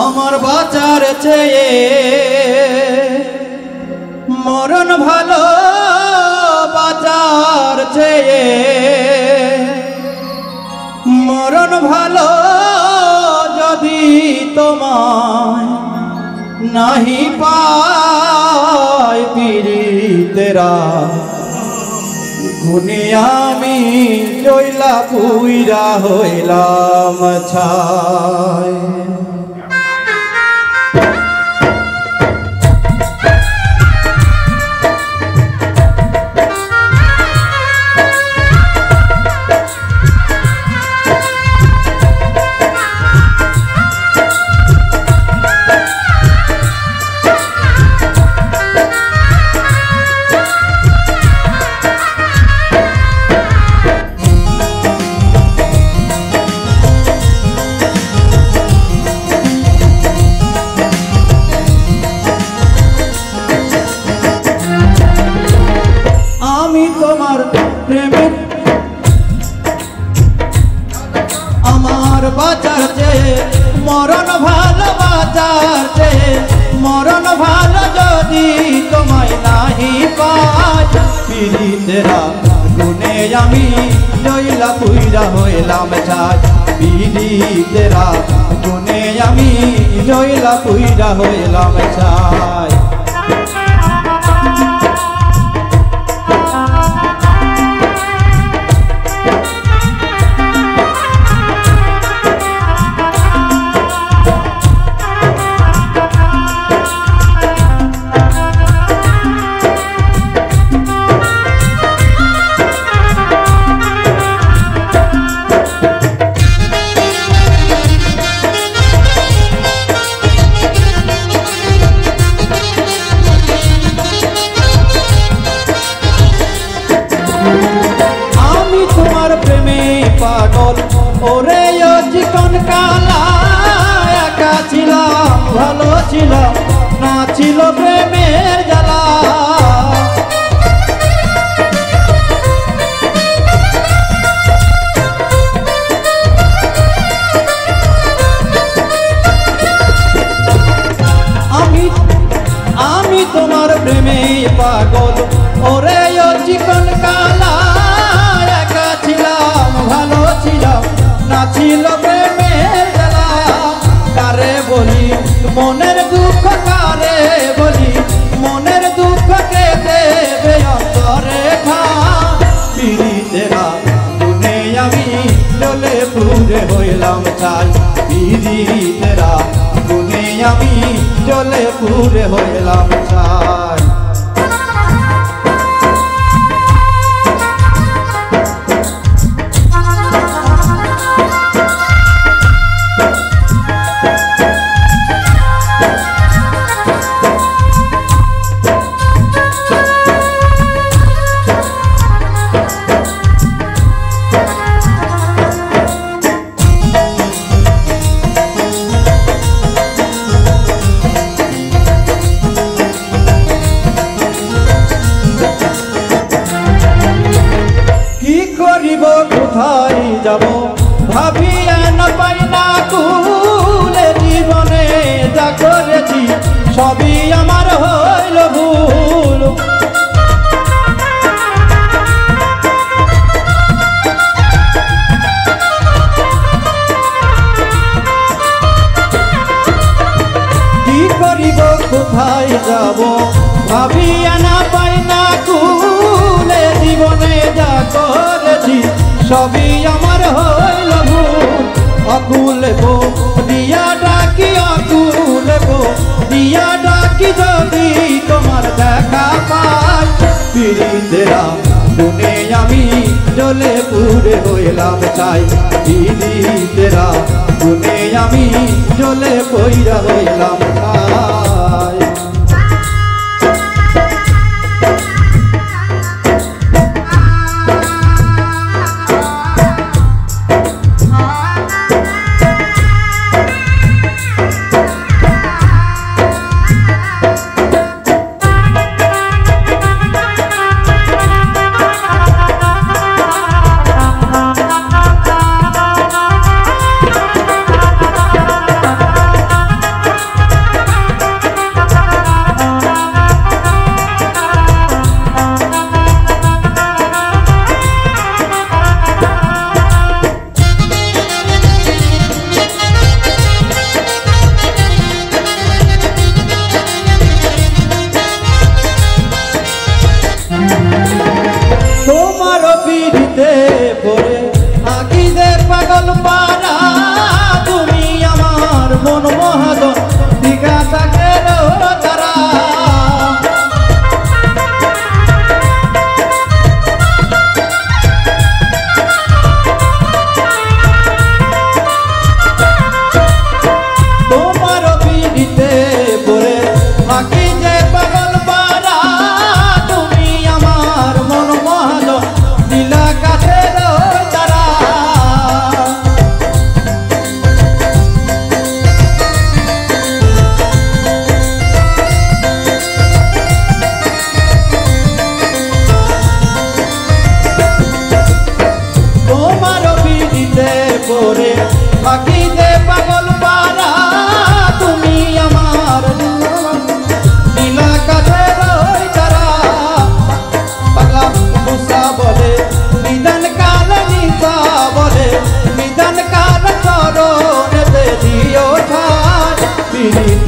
আমার বাঁচার চেয়ে মরণ ভালো, বাঁচার চেয়ে মরণ ভালো। যদি তোমায় নাহি পাই পীড়িতেরা, গুনে আমি জইলা পুইরা হইলাম ছাই। আমার বাঁচার চেয়ে মরণ ভালো, বাঁচার চেয়ে মরণ ভালো। যদি তোমায় নাহি পাই পীড়িতেরা, গুনে আমি জইলা পুইরা হইলাম ছাই। পীড়িতেরা, গুনে আমি জইলা পুইরা হইলাম ছাই। পাগল ওরে ও জীবন কালা, একা ছিলাম ভালো ছিলাম না ছিল প্রেমের জ্বালা। আমি তোমার প্রেমে পাগল ওরে ও জীবন কালা, একা ছিলাম ভালো ছিলাম না ছিল প্রেমের জ্বালা। কারে বলি মনের দুঃখ, কারে বলি মনের দুঃখ, কে দেবে অন্তরে ঘাম। পীড়িতেরা, গুনে আমি জ্বলে পুড়ে হইলাম ছাই। পীড়িতেরা, গুনে আমি জ্বলে পুড়ে হইলাম ছাই। কোথায় যাব ভাবিয়া না পাই না কুলে, জীবনে যা করেছি সবই আমার হইল ভুল। কি করিব কোথায় যাব ভাবিয়া না পাই না কুলে, জীবনে যা করেছি সবই আমার হইল ভুল। অকুল গো দিয়া ডাকি, অকুল গো দিয়া ডাকি, যদি তোমার দেখা পাই। পীড়িতেরা, গুনে আমি জ্বলে পুড়ে হইলাম ছাই। পীড়িতেরা, গুনে আমি জ্বলে পুইরা হইলাম ছাই।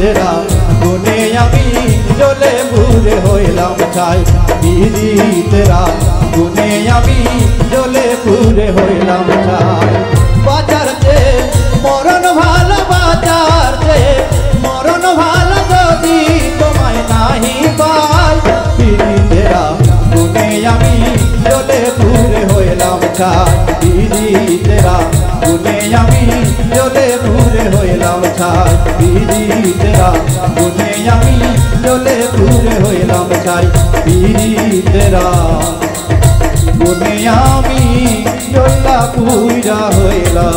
তেরা গুনে আমি জ্বলে পুরে হইলাম ছাই বিধি তেরা গুনে আমি জ্বলে পুরে হইলাম ছাই বাজার যে মরণ ভালো বাজার যে মরণ ভালো যদি তোমায় নাহি পাই বিধি তেরা গুনে আমি জ্বলে পুরে হইলাম ছাই বিধি তেরা গুনে আমি জ্বলে পুরে হইলাম ছাই বিধি তেরা গুনে আমি জ্বলে পুরে হইলাম ছাই বিধি তেরা গুনে আমি জ্বলা পুরা হইলাম